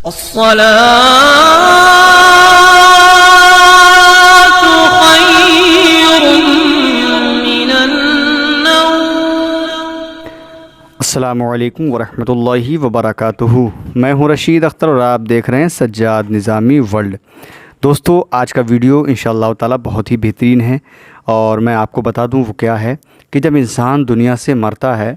الصلاة خير من النوم۔ السلام علیکم ورحمۃ اللہ وبرکاتہ۔ میں ہوں رشید اختر اور آپ دیکھ رہے ہیں سجاد نظامی ورلڈ۔ دوستو، آج کا ویڈیو انشاءاللہ تعالی بہت ہی بہترین ہے، اور میں آپ کو بتا دوں وہ کیا ہے کہ جب انسان دنیا سے مرتا ہے،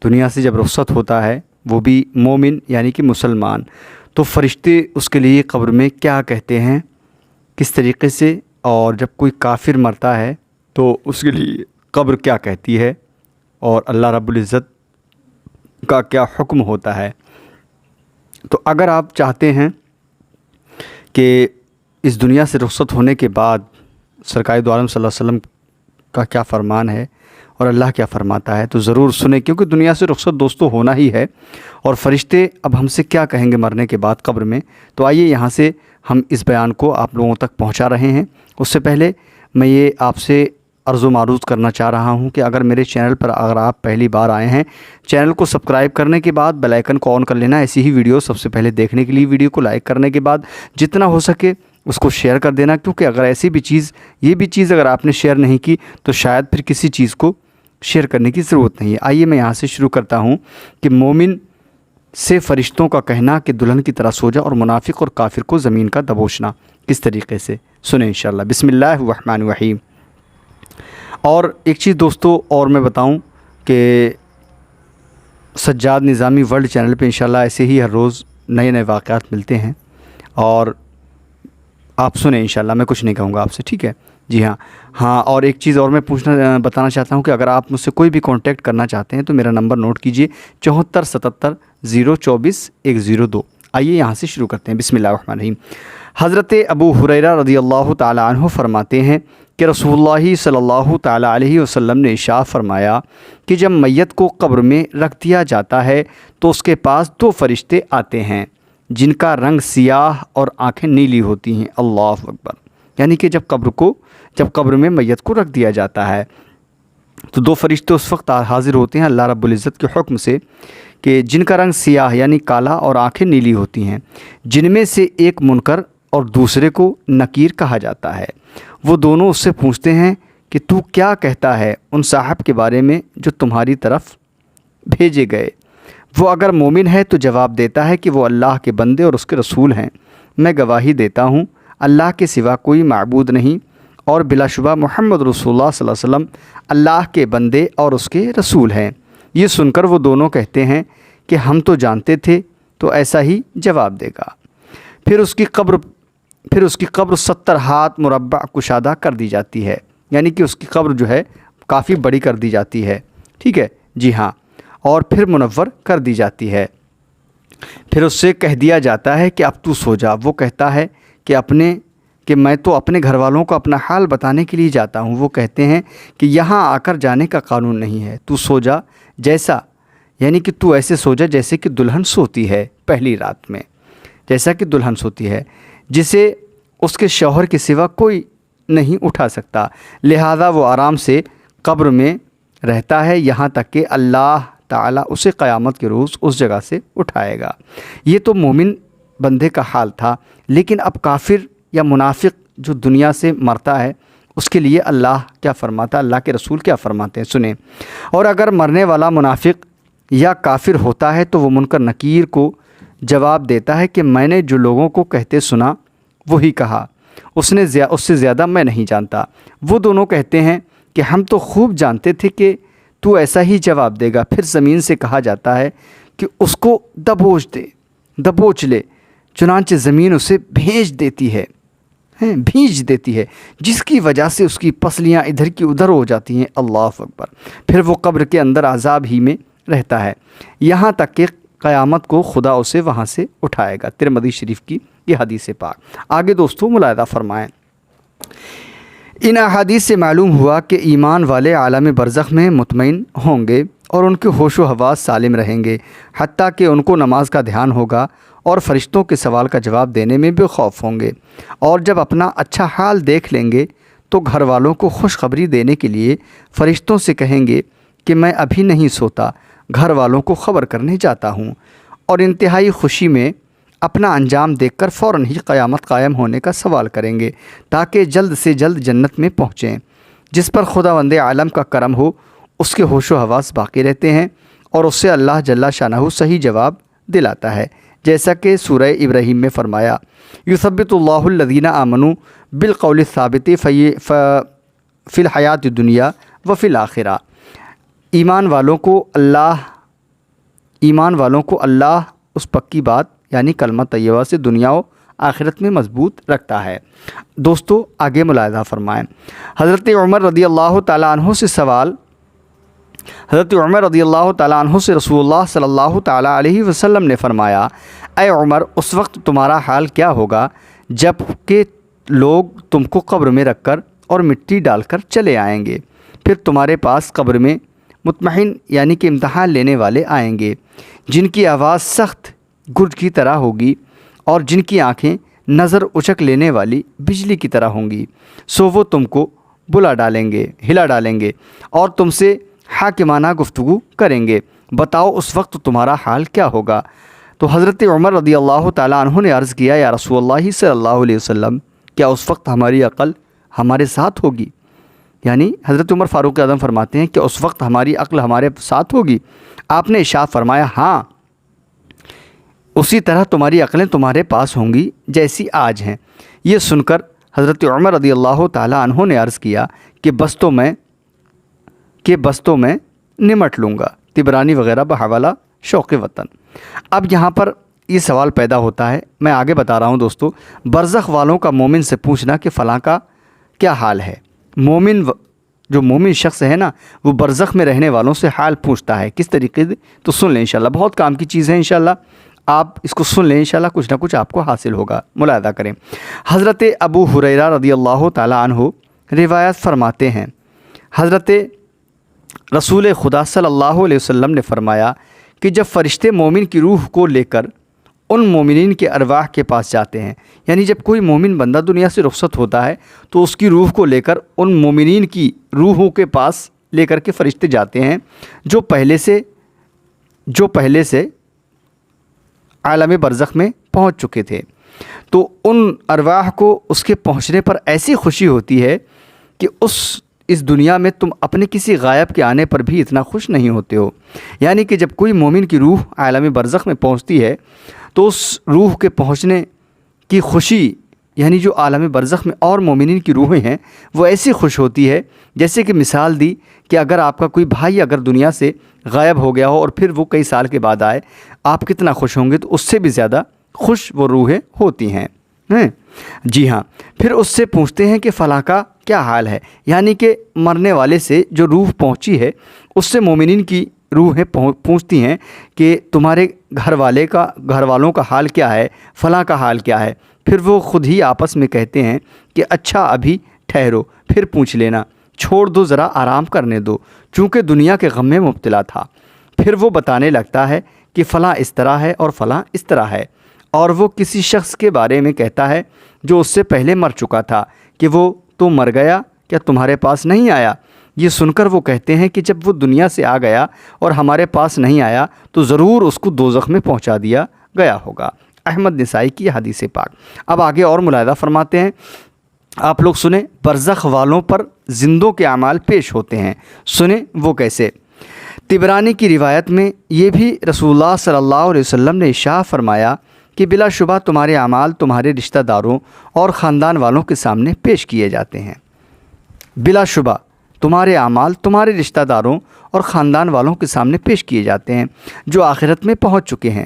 دنیا سے جب رخصت ہوتا ہے، وہ بھی مومن یعنی کہ مسلمان، تو فرشتے اس کے لیے قبر میں کیا کہتے ہیں، کس طریقے سے، اور جب کوئی کافر مرتا ہے تو اس کے لیے قبر کیا کہتی ہے، اور اللہ رب العزت کا کیا حکم ہوتا ہے۔ تو اگر آپ چاہتے ہیں کہ اس دنیا سے رخصت ہونے کے بعد سرکار دو عالم صلی اللہ علیہ وسلم کا کیا فرمان ہے اور اللہ کیا فرماتا ہے، تو ضرور سنیں، کیونکہ دنیا سے رخصت دوستو ہونا ہی ہے، اور فرشتے اب ہم سے کیا کہیں گے مرنے کے بعد قبر میں۔ تو آئیے یہاں سے ہم اس بیان کو آپ لوگوں تک پہنچا رہے ہیں۔ اس سے پہلے میں یہ آپ سے عرض و معروض کرنا چاہ رہا ہوں کہ اگر میرے چینل پر اگر آپ پہلی بار آئے ہیں، چینل کو سبسکرائب کرنے کے بعد بیل آئیکن کو آن کر لینا، ایسی ہی ویڈیو سب سے پہلے دیکھنے کے لیے ویڈیو کو لائک کرنے کے بعد جتنا ہو سکے اس کو شیئر کر دینا، کیونکہ اگر ایسی بھی چیز، یہ بھی چیز اگر آپ نے شیئر نہیں کی تو شاید پھر کسی چیز کو شیئر کرنے کی ضرورت نہیں ہے۔ آئیے میں یہاں سے شروع کرتا ہوں کہ مومن سے فرشتوں کا کہنا کہ دلہن کی طرح سو جا، اور منافق اور کافر کو زمین کا دبوچنا کس طریقے سے، سنیں انشاءاللہ۔ بسم اللہ الرحمن الرحیم۔ اور ایک چیز دوستو اور میں بتاؤں کہ سجاد نظامی ورلڈ چینل پہ انشاءاللہ ایسے ہی ہر روز نئے نئے واقعات ملتے ہیں، اور آپ سنیں انشاءاللہ، میں کچھ نہیں کہوں گا آپ سے، ٹھیک ہے؟ جی ہاں، اور ایک چیز اور میں بتانا چاہتا ہوں کہ اگر آپ مجھ سے کوئی بھی کانٹیکٹ کرنا چاہتے ہیں تو میرا نمبر نوٹ کیجئے 7477 024 102۔ آئیے یہاں سے شروع کرتے ہیں۔ بسم اللہ الرحمن الرحیم۔ حضرت ابو ہریرہ رضی اللہ تعالی عنہ فرماتے ہیں کہ رسول اللہ صلی اللہ تعالی علیہ وسلم نے ارشاد فرمایا کہ جب میت کو قبر میں رکھ دیا جاتا ہے تو اس کے پاس دو فرشتے آتے ہیں جن کا رنگ سیاہ اور آنکھیں نیلی ہوتی ہیں۔ اللہ اکبر۔ یعنی کہ جب قبر میں میت کو رکھ دیا جاتا ہے تو دو فرشتے اس وقت حاضر ہوتے ہیں اللہ رب العزت کے حکم سے، کہ جن کا رنگ سیاہ یعنی کالا اور آنکھیں نیلی ہوتی ہیں، جن میں سے ایک منکر اور دوسرے کو نکیر کہا جاتا ہے۔ وہ دونوں اس سے پوچھتے ہیں کہ تو کیا کہتا ہے ان صاحب کے بارے میں جو تمہاری طرف بھیجے گئے؟ وہ اگر مومن ہے تو جواب دیتا ہے کہ وہ اللہ کے بندے اور اس کے رسول ہیں۔ میں گواہی دیتا ہوں اللہ کے سوا کوئی معبود نہیں، اور بلا شبہ محمد رسول اللہ صلی اللہ علیہ وسلم اللہ کے بندے اور اس کے رسول ہیں۔ یہ سن کر وہ دونوں کہتے ہیں کہ ہم تو جانتے تھے، تو ایسا ہی جواب دے گا۔ پھر اس کی قبر 70 ہاتھ مربع کشادہ کر دی جاتی ہے، یعنی کہ اس کی قبر جو ہے کافی بڑی کر دی جاتی ہے، ٹھیک ہے؟ جی ہاں، اور پھر منور کر دی جاتی ہے۔ پھر اس سے کہہ دیا جاتا ہے کہ اب تو سو جا۔ وہ کہتا ہے کہ میں تو اپنے گھر والوں کو اپنا حال بتانے کے لیے جاتا ہوں۔ وہ کہتے ہیں کہ یہاں آ کر جانے کا قانون نہیں ہے، تو سو جا یعنی کہ تو ایسے سو جا جیسے کہ دلہن سوتی ہے پہلی رات میں، جیسا کہ دلہن سوتی ہے جسے اس کے شوہر کے سوا کوئی نہیں اٹھا سکتا، لہذا وہ آرام سے قبر میں رہتا ہے یہاں تک کہ اللہ تعالیٰ اسے قیامت کے روز اس جگہ سے اٹھائے گا۔ یہ تو مومن بندے کا حال تھا، لیکن اب کافر یا منافق جو دنیا سے مرتا ہے اس کے لیے اللہ کیا فرماتا ہے، اللہ کے رسول کیا فرماتے ہیں، سنیں۔ اور اگر مرنے والا منافق یا کافر ہوتا ہے تو وہ منکر نکیر کو جواب دیتا ہے کہ میں نے جو لوگوں کو کہتے سنا وہی کہا، اس سے زیادہ میں نہیں جانتا۔ وہ دونوں کہتے ہیں کہ ہم تو خوب جانتے تھے کہ تو ایسا ہی جواب دے گا۔ پھر زمین سے کہا جاتا ہے کہ اس کو دبوچ لے، چنانچہ زمین اسے بھیج دیتی ہے، جس کی وجہ سے اس کی پسلیاں ادھر کی ادھر ہو جاتی ہیں۔ اللہ اکبر۔ پھر وہ قبر کے اندر عذاب ہی میں رہتا ہے یہاں تک کہ قیامت کو خدا اسے وہاں سے اٹھائے گا۔ ترمذی شریف کی یہ حدیث پاک۔ آگے دوستو ملاحظہ فرمائیں، ان احادیث سے معلوم ہوا کہ ایمان والے عالم برزخ میں مطمئن ہوں گے اور ان کے ہوش و حواس سالم رہیں گے، حتیٰ کہ ان کو نماز کا دھیان ہوگا اور فرشتوں کے سوال کا جواب دینے میں بے خوف ہوں گے، اور جب اپنا اچھا حال دیکھ لیں گے تو گھر والوں کو خوشخبری دینے کے لیے فرشتوں سے کہیں گے کہ میں ابھی نہیں سوتا، گھر والوں کو خبر کرنے جاتا ہوں، اور انتہائی خوشی میں اپنا انجام دیکھ کر فوراً ہی قیامت قائم ہونے کا سوال کریں گے تاکہ جلد سے جلد جنت میں پہنچیں۔ جس پر خداوند عالم کا کرم ہو اس کے ہوش و حواس باقی رہتے ہیں اور اس سے اللہ جل شانہ صحیح جواب دلاتا ہے، جیسا کہ سورہ ابراہیم میں فرمایا یثبت اللہ الذین آمنوا بالقول الثابت فی الحیات الدنیا وفی الآخرہ۔ ایمان والوں کو اللہ اس پکی بات یعنی کلمہ طیبہ سے دنیا و آخرت میں مضبوط رکھتا ہے۔ دوستو آگے ملاحظہ فرمائیں، حضرت عمر رضی اللہ تعالیٰ عنہ سے سوال، حضرت عمر رضی اللہ تعالیٰ عنہ سے رسول اللہ صلی اللہ تعالیٰ علیہ وسلم نے فرمایا، اے عمر اس وقت تمہارا حال کیا ہوگا جب کہ لوگ تم کو قبر میں رکھ کر اور مٹی ڈال کر چلے آئیں گے، پھر تمہارے پاس قبر میں مطمئن یعنی کہ امتحان لینے والے آئیں گے، جن کی آواز سخت گرج کی طرح ہوگی اور جن کی آنکھیں نظر اچک لینے والی بجلی کی طرح ہوں گی، سو وہ تم کو ہلا ڈالیں گے اور تم سے حاکمانہ گفتگو کریں گے، بتاؤ اس وقت تمہارا حال کیا ہوگا؟ تو حضرت عمر رضی اللہ تعالیٰ عنہ نے عرض کیا، یا رسول اللہ صلی اللہ علیہ وسلم کیا اس وقت ہماری عقل ہمارے ساتھ ہوگی؟ یعنی حضرت عمر فاروق اعظم فرماتے ہیں کہ اس وقت ہماری عقل ہمارے ساتھ ہوگی؟ آپ نے ارشاد فرمایا، ہاں اسی طرح تمہاری عقلیں تمہارے پاس ہوں گی جیسی آج ہیں۔ یہ سن کر حضرت عمر رضی اللہ تعالیٰ عنہ نے عرض کیا کہ بس تو میں نمٹ لوں گا، طبرانی وغیرہ بحوالہ شوق وطن۔ اب یہاں پر یہ سوال پیدا ہوتا ہے، میں آگے بتا رہا ہوں دوستو، برزخ والوں کا مومن سے پوچھنا کہ فلاں کا کیا حال ہے۔ جو مومن شخص ہے نا، وہ برزخ میں رہنے والوں سے حال پوچھتا ہے، کس طریقے سے؟ تو سن لیں انشاءاللہ، بہت کام کی چیز ہے انشاءاللہ، آپ اس کو سن لیں انشاءاللہ، کچھ نہ کچھ آپ کو حاصل ہوگا، ملاحظہ کریں۔ حضرت ابو ہریرہ رضی اللہ تعالیٰ عنہ روایت فرماتے ہیں، حضرت رسول خدا صلی اللہ علیہ وسلم نے فرمایا کہ جب فرشتے مومن کی روح کو لے کر ان مومنین کے ارواح کے پاس جاتے ہیں، یعنی جب کوئی مومن بندہ دنیا سے رخصت ہوتا ہے تو اس کی روح کو لے کر ان مومنین کی روحوں کے پاس لے کر کے فرشتے جاتے ہیں جو پہلے سے عالم برزخ میں پہنچ چکے تھے، تو ان ارواح کو اس کے پہنچنے پر ایسی خوشی ہوتی ہے کہ اس دنیا میں تم اپنے کسی غائب کے آنے پر بھی اتنا خوش نہیں ہوتے ہو۔ یعنی کہ جب کوئی مومن کی روح عالم برزخ میں پہنچتی ہے تو اس روح کے پہنچنے کی خوشی، یعنی جو عالم برزخ میں اور مومنین کی روحیں ہیں وہ ایسی خوش ہوتی ہے، جیسے کہ مثال دی کہ اگر آپ کا کوئی بھائی اگر دنیا سے غائب ہو گیا ہو اور پھر وہ کئی سال کے بعد آئے، آپ کتنا خوش ہوں گے، تو اس سے بھی زیادہ خوش وہ روحیں ہوتی ہیں۔ جی ہاں، پھر اس سے پوچھتے ہیں کہ فلاں کا کیا حال ہے، یعنی کہ مرنے والے سے جو روح پہنچی ہے اس سے مومنین کی روحیں پوچھتی ہیں کہ تمہارے گھر والوں کا حال کیا ہے، فلاں کا حال کیا ہے۔ پھر وہ خود ہی آپس میں کہتے ہیں کہ اچھا ابھی ٹھہرو، پھر پوچھ لینا، چھوڑ دو، ذرا آرام کرنے دو، چونکہ دنیا کے غم میں مبتلا تھا۔ پھر وہ بتانے لگتا ہے کہ فلاں اس طرح ہے اور فلاں اس طرح ہے، اور وہ کسی شخص کے بارے میں کہتا ہے جو اس سے پہلے مر چکا تھا کہ وہ تو مر گیا، کیا تمہارے پاس نہیں آیا؟ یہ سن کر وہ کہتے ہیں کہ جب وہ دنیا سے آ گیا اور ہمارے پاس نہیں آیا تو ضرور اس کو دوزخ میں پہنچا دیا گیا ہوگا۔ احمد نسائی کی حدیث پاک۔ اب آگے اور ملاحظہ فرماتے ہیں، آپ لوگ سنیں، برزخ والوں پر زندوں کے اعمال پیش ہوتے ہیں، سنیں وہ کیسے۔ طبرانی کی روایت میں یہ بھی رسول اللہ صلی اللہ علیہ وسلم نے ارشاد فرمایا کہ بلا شبہ تمہارے اعمال تمہارے رشتہ داروں اور خاندان والوں کے سامنے پیش کیے جاتے ہیں۔ بلا شبہ تمہارے اعمال تمہارے رشتہ داروں اور خاندان والوں کے سامنے پیش کیے جاتے ہیں جو آخرت میں پہنچ چکے ہیں۔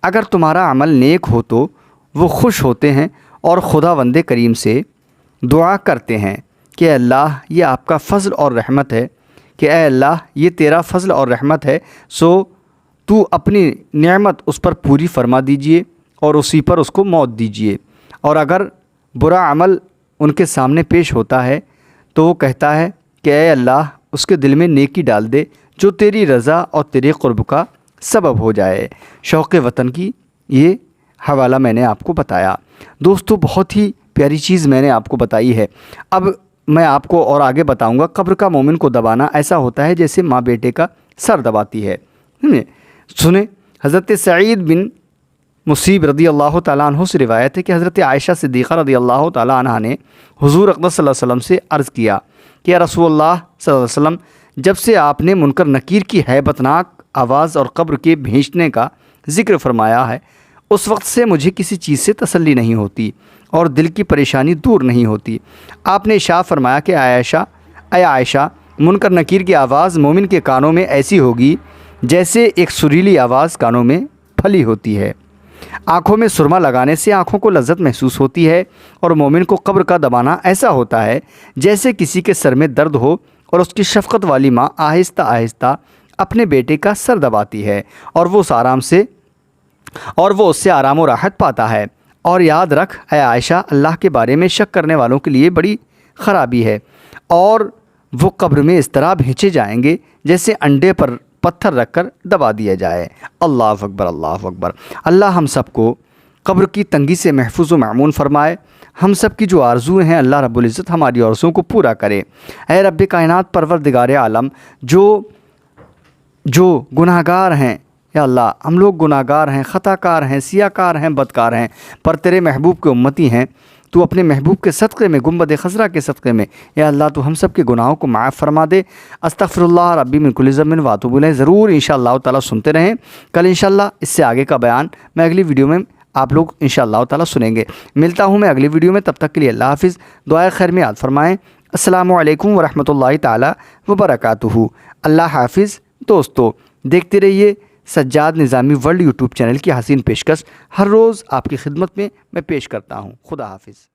اگر تمہارا عمل نیک ہو تو وہ خوش ہوتے ہیں اور خداوند کریم سے دعا کرتے ہیں کہ اے اللہ یہ آپ کا فضل اور رحمت ہے، کہ اے اللہ یہ تیرا فضل اور رحمت ہے، سو تو اپنی نعمت اس پر پوری فرما دیجئے اور اسی پر اس کو موت دیجئے۔ اور اگر برا عمل ان کے سامنے پیش ہوتا ہے تو وہ کہتا ہے کہ اے اللہ اس کے دل میں نیکی ڈال دے جو تیری رضا اور تیرے قرب کا سبب ہو جائے۔ شوق وطن کی یہ حوالہ میں نے آپ کو بتایا۔ دوستو بہت ہی پیاری چیز میں نے آپ کو بتائی ہے۔ اب میں آپ کو اور آگے بتاؤں گا، قبر کا مومن کو دبانا ایسا ہوتا ہے جیسے ماں بیٹے کا سر دباتی ہے۔ سنیں، حضرت سعید بن مصیب رضی اللہ تعالیٰ عنہ سے روایت ہے کہ حضرت عائشہ صدیقہ رضی اللہ تعالیٰ عنہ نے حضور اقدس صلی اللہ علیہ وسلم سے عرض کیا کہ یا رسول اللہ صلی اللہ علیہ وسلم، جب سے آپ نے منکر نکیر کی ہیبت ناک آواز اور قبر کے بھینچنے کا ذکر فرمایا ہے، اس وقت سے مجھے کسی چیز سے تسلی نہیں ہوتی اور دل کی پریشانی دور نہیں ہوتی۔ آپ نے ارشاد فرمایا کہ اے عائشہ، منکر نکیر کی آواز مومن کے کانوں میں ایسی ہوگی جیسے ایک سریلی آواز کانوں میں پھلی ہوتی ہے۔ آنکھوں میں سرما لگانے سے آنکھوں کو لذت محسوس ہوتی ہے، اور مومن کو قبر کا دبانا ایسا ہوتا ہے جیسے کسی کے سر میں درد ہو اور اس کی شفقت والی ماں آہستہ آہستہ اپنے بیٹے کا سر دباتی ہے اور وہ اس سے آرام و راحت پاتا ہے۔ اور یاد رکھ اے عائشہ، اللہ کے بارے میں شک کرنے والوں کے لیے بڑی خرابی ہے، اور وہ قبر میں اس طرح بھینچے جائیں گے جیسے انڈے پر پتھر رکھ کر دبا دیا جائے۔ اللہ اکبر، اللہ اکبر۔ اللہ ہم سب کو قبر کی تنگی سے محفوظ و معمون فرمائے۔ ہم سب کی جو آرزویں ہیں اللہ رب العزت ہماری آرزوؤں کو پورا کرے۔ اے رب کائنات، پروردگار عالم، جو گناہ گار ہیں یا اللہ، ہم لوگ گناہ گار ہیں، خطا کار ہیں، سیاہ کار ہیں، بدکار ہیں، پر تیرے محبوب کے امتی ہیں۔ تو اپنے محبوب کے صدقے میں، گنبد خضرا کے صدقے میں یا اللہ تو ہم سب کے گناہوں کو معاف فرما دے۔ استغفر اللہ ربی من کل ذنب و اتوب الیہ۔ ضرور انشاءاللہ تعالیٰ سنتے رہیں۔ کل انشاءاللہ اس سے آگے کا بیان میں اگلی ویڈیو میں آپ لوگ انشاءاللہ تعالیٰ سنیں گے۔ ملتا ہوں میں اگلی ویڈیو میں، تب تک کے لیے اللہ حافظ، دعائے خیر میں یاد فرمائیں۔ السلام علیکم ورحمۃ اللہ تعالیٰ وبرکاتہ۔ اللہ حافظ دوستو، دیکھتے رہیے سجاد نظامی ورلڈ یوٹیوب چینل کی حسین پیشکش ہر روز آپ کی خدمت میں پیش کرتا ہوں۔ خدا حافظ۔